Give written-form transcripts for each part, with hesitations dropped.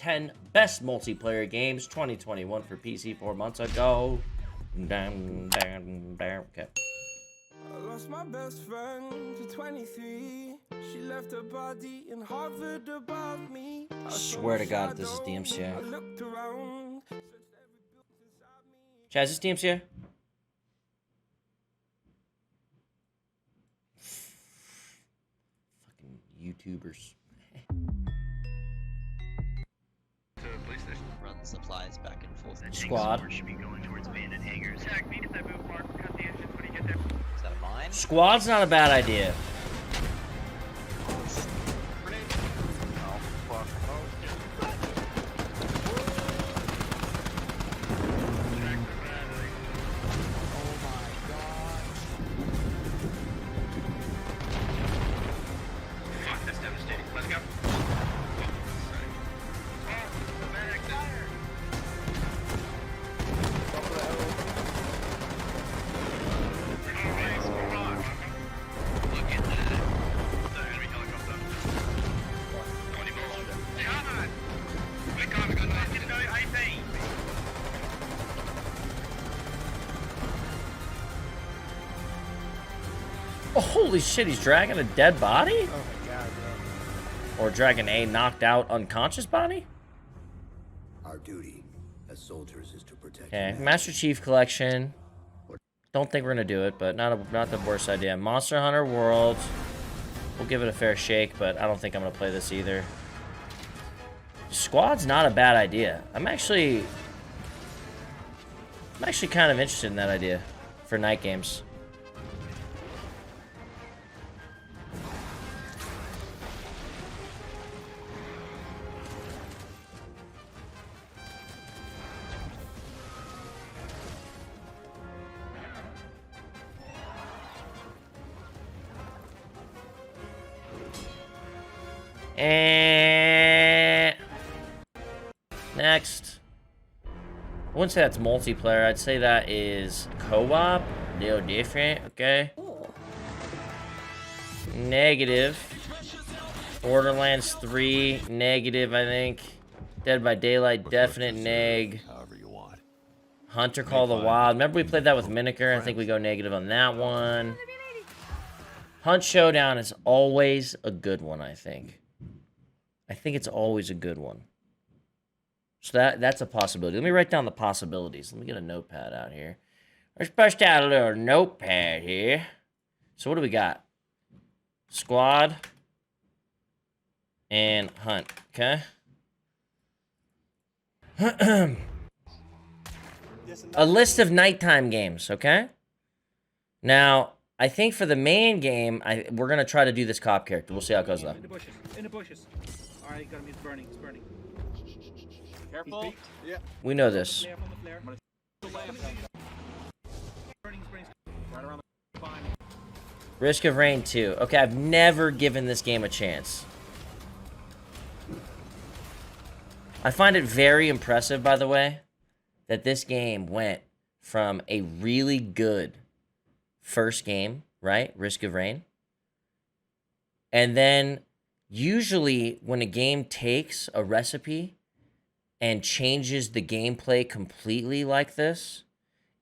10 best multiplayer games 2021 for PC 4 months ago. Okay. I lost my best friend to 23. She left her body in Harvard above me. I Swear to God, this is DMCA. I looked around. Chaz, is this DMCA? Fucking YouTubers. Run supplies back and forth. Squad. Should be going towards abandoned hangars. Is that a mine? Squad's not a bad idea. Oh, fuck. Fuck, that's devastating. Let's go. Oh, holy shit, he's dragging a dead body? Oh my god, bro. Or dragging a knocked out unconscious body? Our duty as soldiers is to protect. Okay, humanity. Master Chief Collection. Don't think we're gonna do it, but not the worst idea. Monster Hunter World. We'll give it a fair shake, but I don't think I'm gonna play this either. Squad's not a bad idea. I'm actually kind of interested in that idea for night games. And next, I wouldn't say that's multiplayer. I'd say that is co-op. A little different, okay? Negative. Borderlands 3, negative, I think. Dead by Daylight, definite neg. However you want. Hunter Call the Wild. Remember we played that with Miniker? I think we go negative on that one. Hunt Showdown is always a good one, I think. I think it's always a good one. So that's a possibility. Let me write down the possibilities. Let me get a notepad out here. Let's bust out a little notepad here. So what do we got? Squad and Hunt, okay? A list of nighttime games, okay? Now, I think for the main game, we're going to try to do this cop character. We'll see how it goes, though. In the bushes. In the bushes. Alright, got him. It's burning. It's burning. Careful. Yeah. We know this. Flare from the flare. Burning, burning. Right around the spine. Risk of Rain 2. Okay, I've never given this game a chance. I find it very impressive, by the way, that this game went from a really good first game, right? Risk of Rain. And then usually when a game takes a recipe and changes the gameplay completely like this,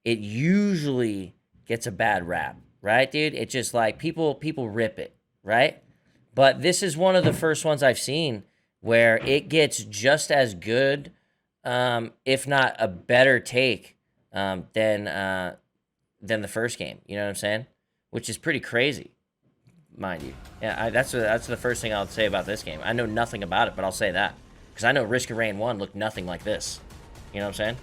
it usually gets a bad rap, right, dude? It's just like people rip it, right? But this is one of the first ones I've seen where it gets just as good, if not a better take, than the first game. You know what I'm saying? Which is pretty crazy, mind you. Yeah, that's the first thing I'll say about this game. I know nothing about it, but I'll say that. Because I know Risk of Rain 1 looked nothing like this. You know what I'm saying?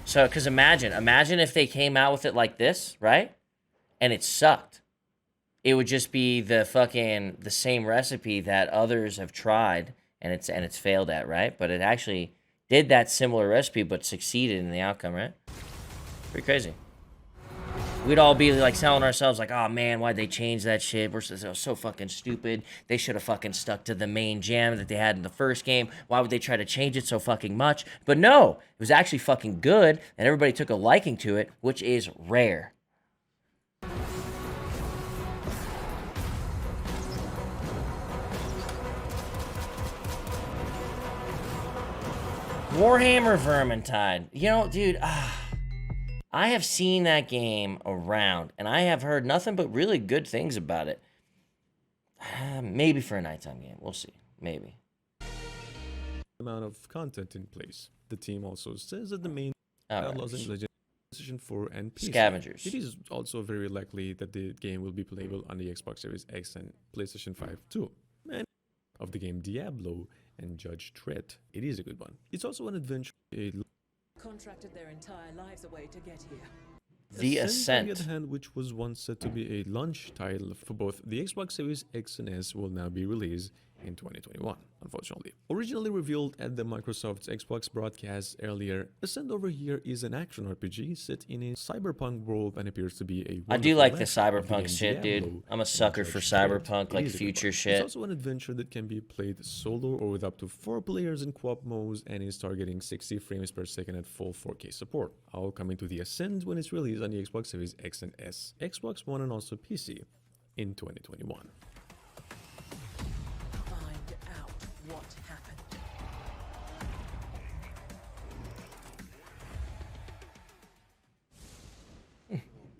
So, because imagine if they came out with it like this, right? And it sucked. It would just be the same recipe that others have tried and it's failed at, right? But it actually did that similar recipe but succeeded in the outcome, right? Pretty crazy. We'd all be like telling ourselves like, oh man, why'd they change that shit? We're so fucking stupid. They should have fucking stuck to the main jam that they had in the first game. Why would they try to change it so fucking much? But no, it was actually fucking good and everybody took a liking to it, which is rare. Warhammer Vermintide. You know, dude, I have seen that game around, and I have heard nothing but really good things about it. Maybe for a nighttime game. We'll see. Maybe. Amount of content in place. The team also says that the main Alright. PlayStation 4 and PC. Scavengers. It is also very likely that the game will be playable on the Xbox Series X and PlayStation 5 too. And of the game Diablo and Judge Dredd, it is a good one. It's also an adventure. Contracted their entire lives away to get here. The Ascent. On the other hand, which was once said to be a launch title for both the Xbox Series X and S, will now be released in 2021, unfortunately. Originally revealed at the Microsoft's Xbox broadcast earlier, Ascent over here is an action RPG set in a cyberpunk world and appears to be a I do like the wonderful lesson of cyberpunk game shit, dude. Diablo I'm a and sucker for Judge Dredd. cyberpunk, It like is a good future one. shit. It's also an adventure that can be played solo or with up to 4 players in co-op modes and is targeting 60 frames per second at full 4K support. All coming to the Ascent when it's released on the Xbox Series X and S, Xbox One and also PC in 2021. Find out what happened.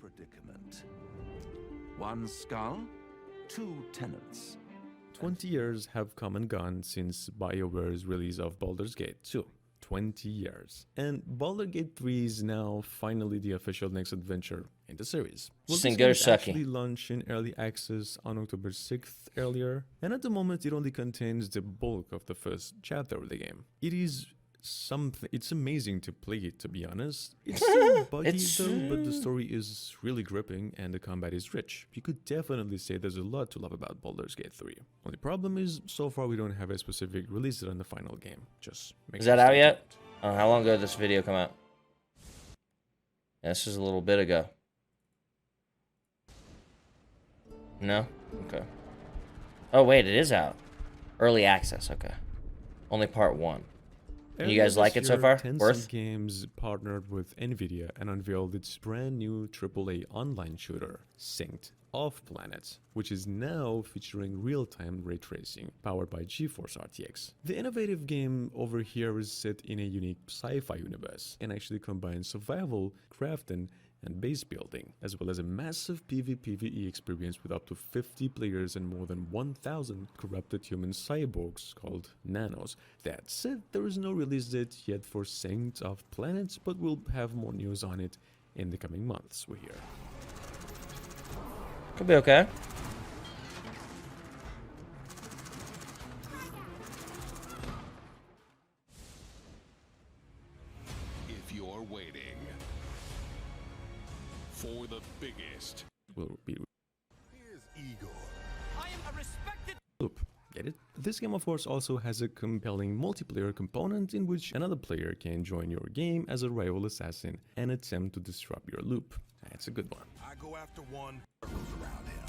Predicament. One skull, 2 tenants. 20 years have come and gone since BioWare's release of Baldur's Gate 2. 20 years. And Baldur's Gate 3 is now finally the official next adventure in the series. Just this ain't good or game sucky. actually launched in early access on October 6th earlier, and at the moment it only contains the bulk of the first chapter of the game. It is something, it's amazing to play it, to be honest. It's still buggy though, but the story is really gripping and the combat is rich. You could definitely say there's a lot to love about Baldur's Gate 3. Only problem is, so far we don't have a specific release date on the final game. Just make Is sure that to out stay yet? tuned. How long ago did this video come out? Yeah, this is a little bit ago. No? Okay. Oh, wait, it is out. Early access, okay. Only part 1. And you Earlier guys like this it so year, far? Tencent Worth? Games partnered with Nvidia and unveiled its brand new AAA online shooter, Synced Off-Planet, which is now featuring real-time ray tracing powered by GeForce RTX. The innovative game over here is set in a unique sci-fi universe and actually combines survival, crafting, and base building, as well as a massive PvPvE experience with up to 50 players and more than 1,000 corrupted human cyborgs called nanos. That said, there is no release date yet for Synced Off-Planet, but we'll have more news on it in the coming months, we hear. Could be okay. If you're waiting for the biggest, Will be here's Igor. I am a respected. loop. Get it? This game, of course, also has a compelling multiplayer component in which another player can join your game as a rival assassin and attempt to disrupt your loop. That's a good one. I go after one, circles around him.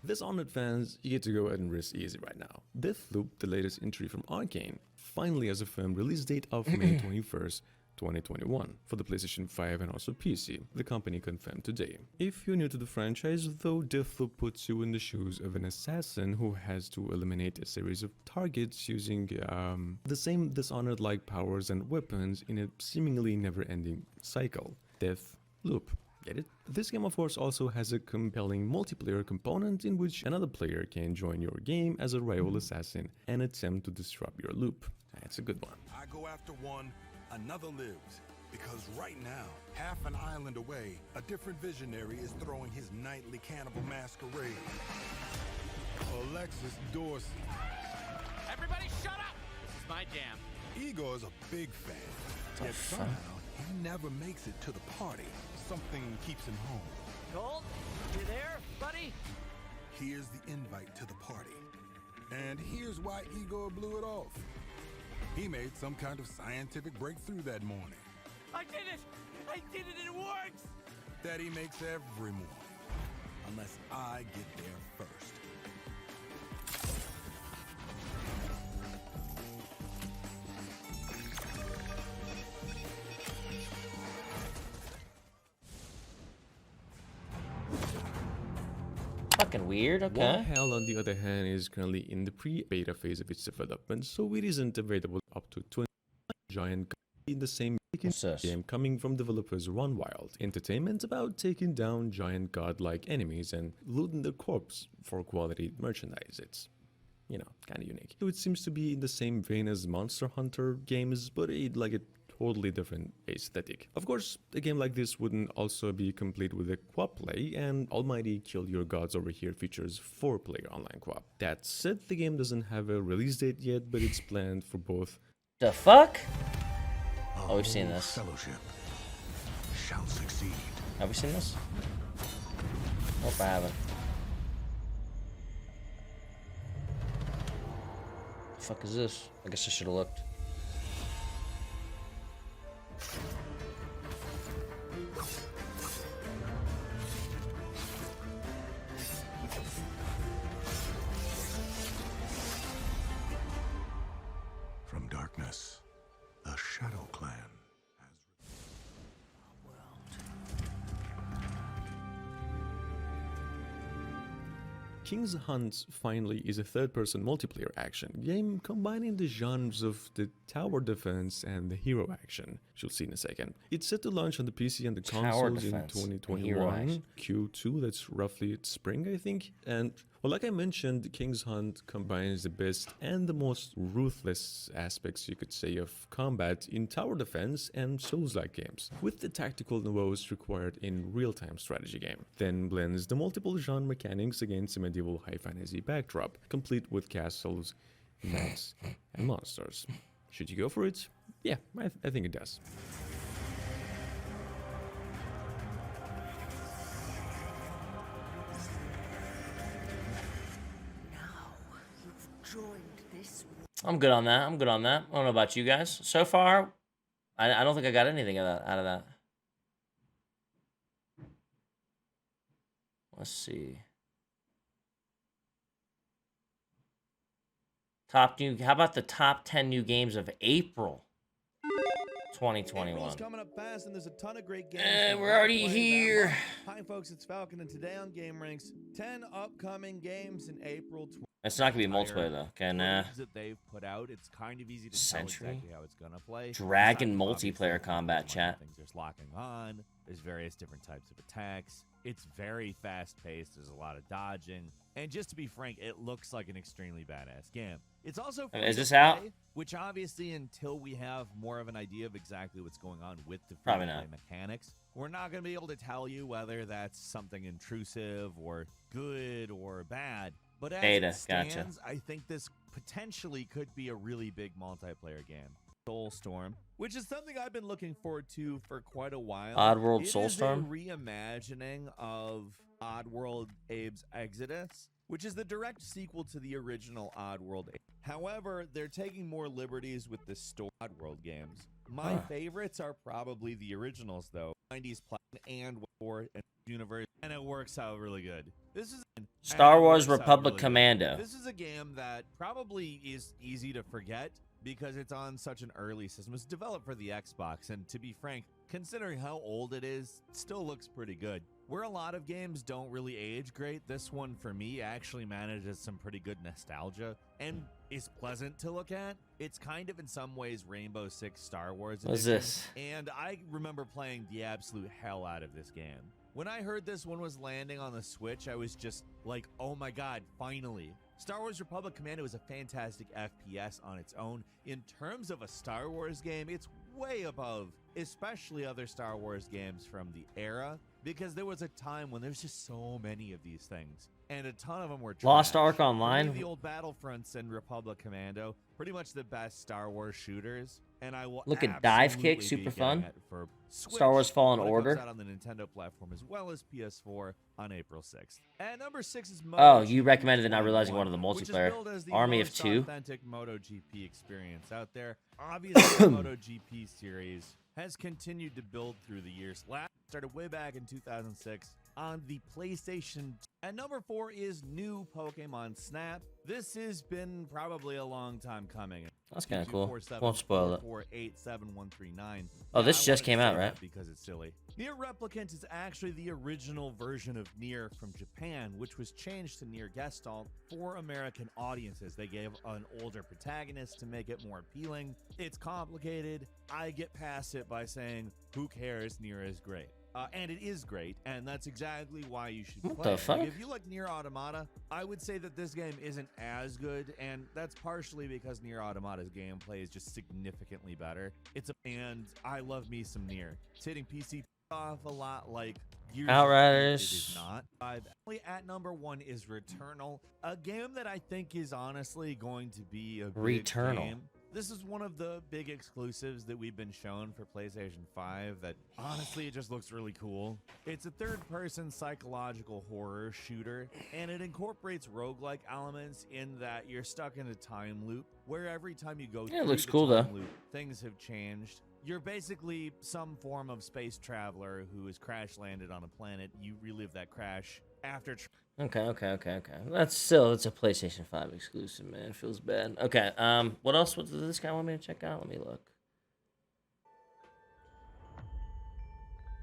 Dishonored fans, you get to go ahead and rest easy right now. Deathloop, the latest entry from Arcane, finally has a firm release date of May 21st, 2021 for the PlayStation 5 and also PC, the company confirmed today. If you're new to the franchise, though, Deathloop puts you in the shoes of an assassin who has to eliminate a series of targets using the same Dishonored-like powers and weapons in a seemingly never-ending cycle. Deathloop. Get it? This game, of course, also has a compelling multiplayer component in which another player can join your game as a rival assassin and attempt to disrupt your loop. That's a good one. I go after one, another lives. Because right now, half an island away, a different visionary is throwing his nightly cannibal masquerade. Alexis Dorsey. Everybody shut up! This is my jam. Igor is a big fan. Yet somehow, he never makes it to the party. Something keeps him home. Colt, you there, buddy? Here's the invite to the party. And here's why Igor blew it off. He made some kind of scientific breakthrough that morning. I did it! I did it! It works! That he makes every morning. Unless I get there first. Fucking weird, okay. Warhell, on the other hand, is currently in the pre-beta phase of its development, so it isn't available up to 20 giant in the same What's this? game coming from developers Run Wild. Entertainment about taking down giant godlike enemies and looting their corpse for quality merchandise. It's, you know, kind of unique. So it seems to be in the same vein as Monster Hunter games, but like a totally different aesthetic. Of course, a game like this wouldn't also be complete with a co-op play, and almighty Kill Your Gods Over Here features 4-player online co-op. That said, the game doesn't have a release date yet, but it's planned for both. The fuck? Oh, we've seen this. Fellowship shall succeed. Have we seen this? Nope, I haven't. The fuck is this? I guess I should have looked. From darkness, the Shadow Clan has... King's Hunt finally is a third-person multiplayer action game combining the genres of the tower defense and the hero action. You'll see in a second. It's set to launch on the PC and the consoles in 2021, Q2, that's roughly spring, I think. And well, like I mentioned, King's Hunt combines the best and the most ruthless aspects, you could say, of combat in tower defense and Souls-like games, with the tactical nuance required in real-time strategy game. Then blends the multiple genre mechanics against a medieval high fantasy backdrop, complete with castles, knights, and monsters. Should you go for it? Yeah, I think it does. I'm good on that. I'm good on that. I don't know about you guys. So far, I don't think I got anything out of that. Let's see. How about the top 10 new games of April 2021? April's coming up fast, and there's a ton of great games. We're already here. Hi, folks. It's Falcon, and today on Game Ranks, 10 upcoming games in April. It's not gonna be multiplayer though. Can that they've put out, it's kind of easy to Century? tell exactly how it's gonna play. Dragon multiplayer combat chat. Things there's locking on. There's various different types of attacks. It's very fast paced. There's a lot of dodging. And just to be frank, it looks like an extremely badass game. It's also free Is to this out? play, which obviously, until we have more of an idea of exactly what's going on with the Probably free-to-play not. mechanics, we're not going to be able to tell you whether that's something intrusive or good or bad. But as Beta, it stands, gotcha. I think this potentially could be a really big multiplayer game. Soulstorm, which is something I've been looking forward to for quite a while. Oddworld It is Soulstorm? a reimagining of Oddworld Abe's Exodus, which is the direct sequel to the original Oddworld. However, they're taking more liberties with the story Oddworld games. My favorites are probably the originals, though. 90s Platinum and War and Universe, and it works out really good. This is Star Wars Republic Commando. This is a game that probably is easy to forget because it's on such an early system. It's developed for the Xbox, and to be frank, considering how old it is, it still looks pretty good. Where a lot of games don't really age great, this one for me actually manages some pretty good nostalgia and is pleasant to look at. It's kind of in some ways Rainbow Six Star Wars What's Edition, this? and I remember playing the absolute hell out of this game. When I heard this one was landing on the Switch, I was just like, oh my god, finally. Star Wars Republic Commando is a fantastic FPS on its own. In terms of a Star Wars game, it's way above, especially other Star Wars games from the era, because there was a time when there's just so many of these things, and a ton of them were trash. Lost Ark For me, Online? the old Battlefronts and Republic Commando, pretty much the best Star Wars shooters, and I will Look at Dive absolutely Kick, super be fun. getting it for Switch Star Wars Fallen when it Order. comes out on the Nintendo platform as well as PS4 on April 6th. And number 6 is Oh, you recommended it, not realizing one of the which is multiplayer. billed as the Army of most Two. authentic MotoGP experience out there. Obviously, the MotoGP series has continued to build through the years. Last started way back in 2006 on the PlayStation. And number 4 is new Pokemon Snap. This has been probably a long time coming. That's kind of cool. Won't spoil it. 247-448-7139. Oh, this I just wanted came to out, say right? that because it's silly. Nier Replicant is actually the original version of Nier from Japan, which was changed to Nier Gestalt for American audiences. They gave an older protagonist to make it more appealing. It's complicated. I get past it by saying, who cares? Nier is great. And it is great, and that's exactly why you should What play the it. fuck? Like, if you like Nier Automata, I would say that this game isn't as good, and that's partially because Nier Automata's gameplay is just significantly better. And I love me some Nier. It's hitting PC off a lot like Gears of War. Outriders. It is not. At number 1 is Returnal, a game that I think is honestly going to be a big Returnal. game. This is one of the big exclusives that we've been shown for PlayStation 5 that honestly it just looks really cool. It's a third-person psychological horror shooter, and it incorporates roguelike elements in that you're stuck in a time loop where every time you go Yeah, it through looks the cool, time though. loop, things have changed. You're basically some form of space traveler who has crash landed on a planet. You relive that crash after Okay. It's a PlayStation 5 exclusive, man. Feels bad. Okay, what else does this guy want me to check out? Let me look.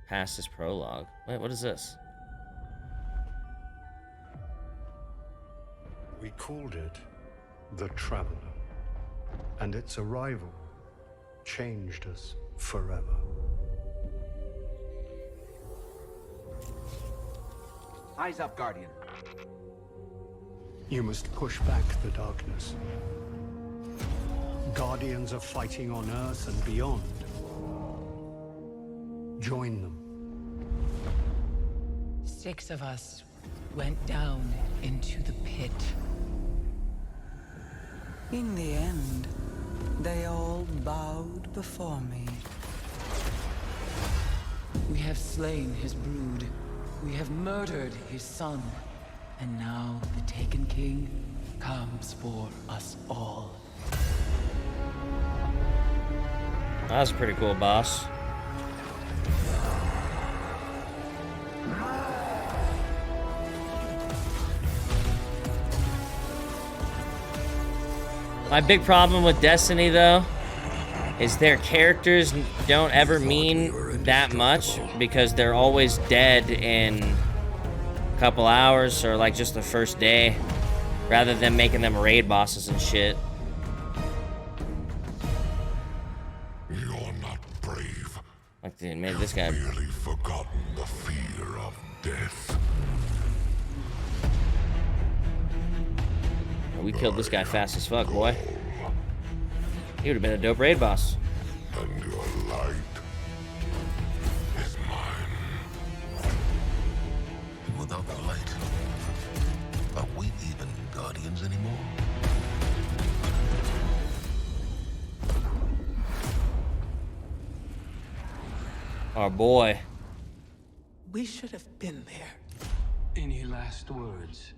Past this prologue. Wait, what is this? We called it the Traveler, and its arrival changed us forever. Eyes up, Guardian. You must push back the darkness. Guardians are fighting on Earth and beyond. Join them. 6 of us went down into the pit. In the end, they all bowed before me. We have slain his brood. We have murdered his son. And now the Taken King comes for us all. That was pretty cool, boss. My big problem with Destiny, though, is their characters don't ever mean that much because they're always dead in a couple hours or like just the first day, rather than making them raid bosses and shit. You're not brave. Like they made this guy. You've really forgotten the fear of death. We killed this guy fast as fuck, boy. He would have been a dope raid boss. And your light is mine. Without the light, are we even guardians anymore? Our boy. We should have been there. Any last words?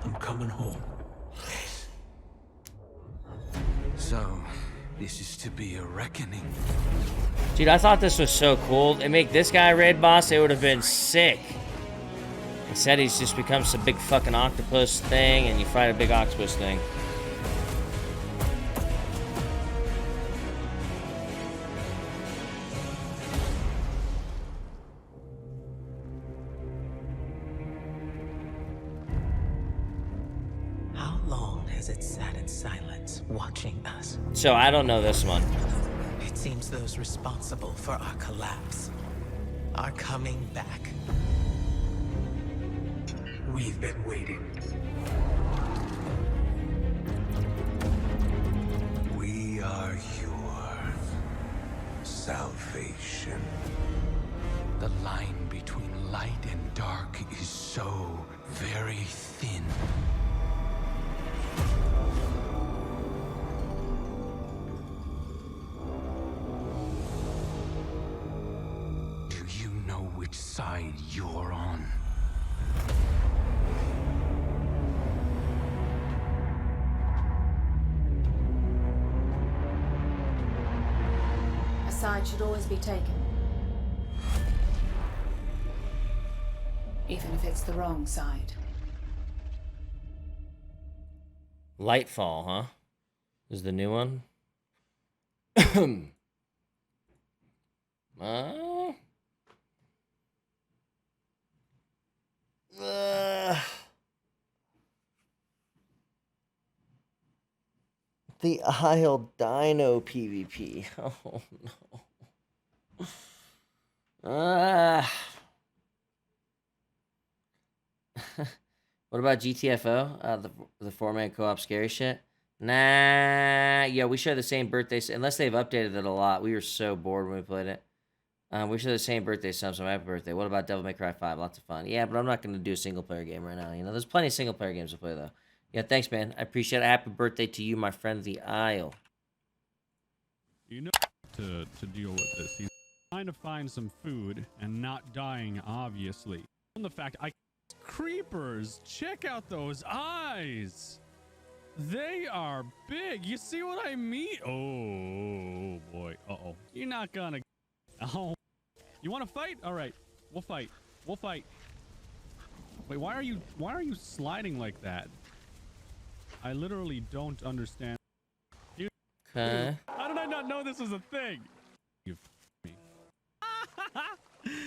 I'm coming home. So, this is to be a reckoning. Dude, I thought this was so cool. They make this guy raid boss, it would have been sick. Instead, he's just become some big fucking octopus thing, and you fight a big octopus thing. How long has it sat in silence, watching us? So, I don't know this one. It seems those responsible for our collapse are coming back. We've been waiting. We are your salvation. The line between light and dark is so very thin. Do you know which side you're on? A side should always be taken. Even if it's the wrong side. Lightfall, huh? Is the new one? uh, the Isle Dino PvP. Oh no. What about GTFO? The 4-man co-op scary shit? Nah. Yeah, we share the same birthday. Unless they've updated it a lot. We were so bored when we played it. We share the same birthday, SumSum. Happy birthday. What about Devil May Cry 5? Lots of fun. Yeah, but I'm not going to do a single-player game right now. You know, there's plenty of single-player games to play, though. Yeah, thanks, man. I appreciate it. Happy birthday to you, my friend, the Isle. You know, to deal with this, he's trying to find some food and not dying, obviously. On the fact, creepers, check out those eyes. They are big. You see what I mean? Oh, boy. Uh-oh. You're not gonna... Oh. You want to fight? All right. We'll fight. We'll fight. Wait, why are you sliding like that? I literally don't understand. Okay. How did I not know this was a thing? You me.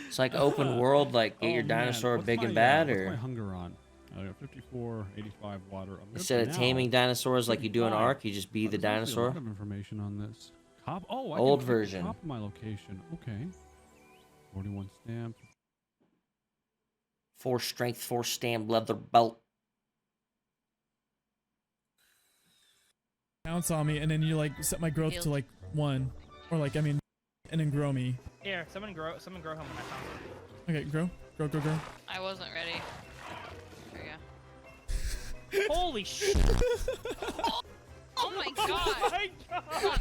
It's like open world, like get your dinosaur big and bad, what's or my hunger on? I got 54, 85 water. instead of taming dinosaurs like you do in Ark, you just be the dinosaur. A lot of information on this. Oh, I old can version. Cop my location. Okay. 41 stamp. 4 strength, 4 stamp, leather belt. Pounce on me, and then you like set my growth to like 1, or like I mean, and then grow me. Here, someone grow him when I found him. Okay, grow. I wasn't ready. There you go. Holy shit! Oh my god! My god!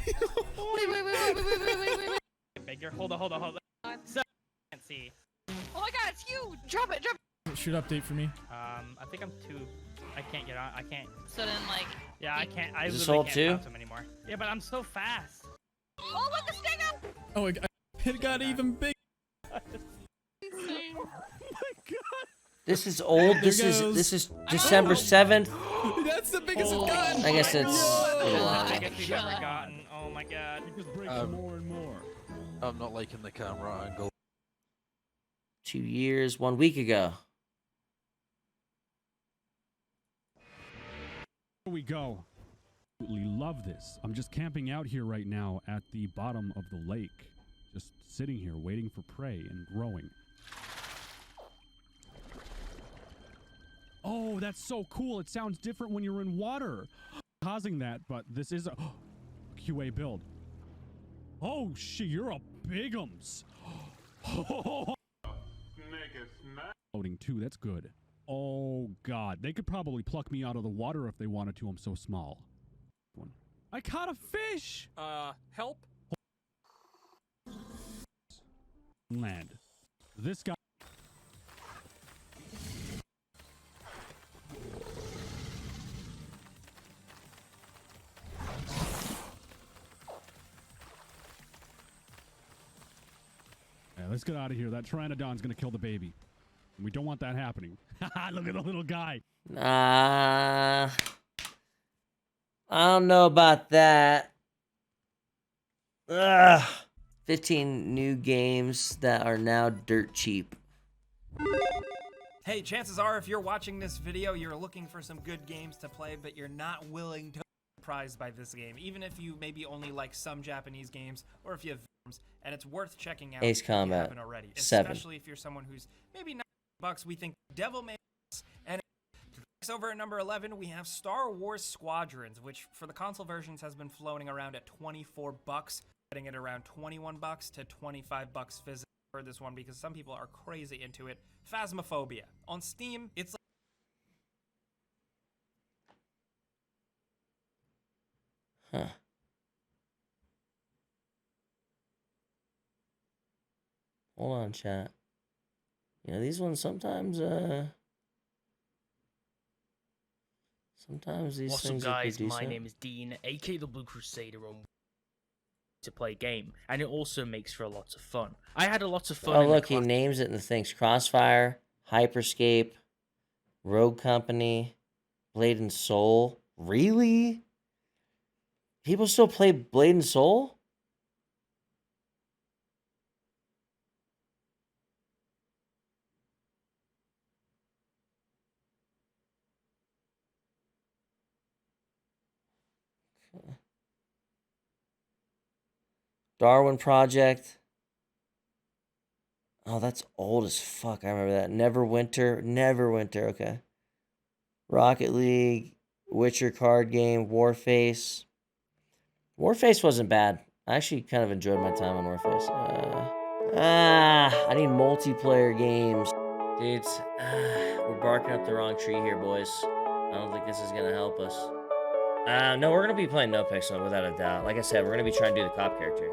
Wait. Bigger. Hold on. So, I can't see. Oh my god, it's huge! Drop it. Shoot update for me. I think I'm too. I can't get on. I can't. So then, like. Yeah, I can't. I Is this literally all can't too? bounce him anymore. Yeah, but I'm so fast. Oh, look, the stinger! Oh, it got even bigger. Oh my god! This is old. This is December 7th. That's the biggest it's gotten. I guess it's. The biggest we've ever gotten. Oh my god. It just breaks more and more. I'm not liking the camera angle. 2 years, 1 week ago. Here we go. Absolutely love this. I'm just camping out here right now at the bottom of the lake. Just sitting here waiting for prey and growing. Oh, that's so cool. It sounds different when you're in water. Causing that, but this is a QA build. Oh, shit, you're a bigums. Loading too, that's good. Oh, God. They could probably pluck me out of the water if they wanted to. I'm so small. I caught a fish! Help? Land. This guy... Yeah, let's get out of here. That Pteranodon's gonna kill the baby. And we don't want that happening. Look at the little guy. I don't know about that. Ugh. 15 new games that are now dirt cheap. Hey, chances are if you're watching this video, you're looking for some good games to play, but you're not willing to be surprised by this game, even if you maybe only like some Japanese games, or if you have films, and it's worth checking out Ace if you Combat haven't already. 7. Especially if you're someone who's maybe $9, we think Devil May Cry. And next over at number 11, we have Star Wars Squadrons, which for the console versions has been floating around at $24, getting it around $21 to $25 physical for this one because some people are crazy into it. Phasmophobia. On Steam, it's like Huh. Hold on, chat. You know, these ones sometimes these What's up, things guys? are My name is Dean, aka the Blue Crusader, on to play a game, and it also makes for a lot of fun. I had a lot of fun. Oh, look, he names it in the things: Crossfire, Hyperscape, Rogue Company, Blade and Soul, Really? People still play Blade and Soul? Darwin Project. Oh, that's old as fuck. I remember that. Neverwinter. Okay. Rocket League, Witcher card game, Warface. Warface wasn't bad. I actually kind of enjoyed my time on Warface. I need multiplayer games. Dudes, we're barking up the wrong tree here, boys. I don't think this is going to help us. No, we're going to be playing No Pixel without a doubt. Like I said, we're going to be trying to do the cop character.